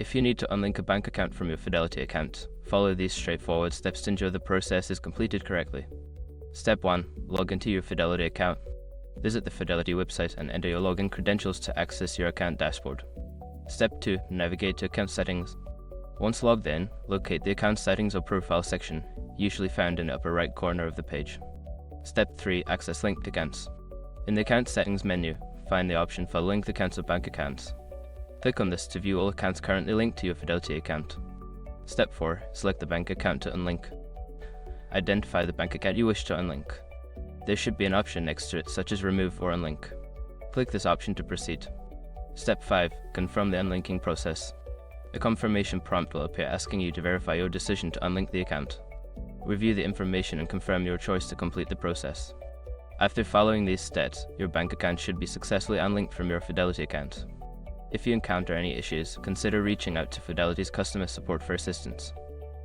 If you need to unlink a bank account from your Fidelity account, follow these straightforward steps to ensure the process is completed correctly. Step 1. Log into your Fidelity account. Visit the Fidelity website and enter your login credentials to access your account dashboard. Step 2. Navigate to Account Settings. Once logged in, locate the Account Settings or Profile section, usually found in the upper right corner of the page. Step 3. Access linked accounts. In the Account Settings menu, find the option for Linked Accounts or Bank Accounts. Click on this to view all accounts currently linked to your Fidelity account. Step 4. Select the bank account to unlink. Identify the bank account you wish to unlink. There should be an option next to it such as Remove or Unlink. Click this option to proceed. Step 5. Confirm the unlinking process. A confirmation prompt will appear asking you to verify your decision to unlink the account. Review the information and confirm your choice to complete the process. After following these steps, your bank account should be successfully unlinked from your Fidelity account. If you encounter any issues, consider reaching out to Fidelity's customer support for assistance.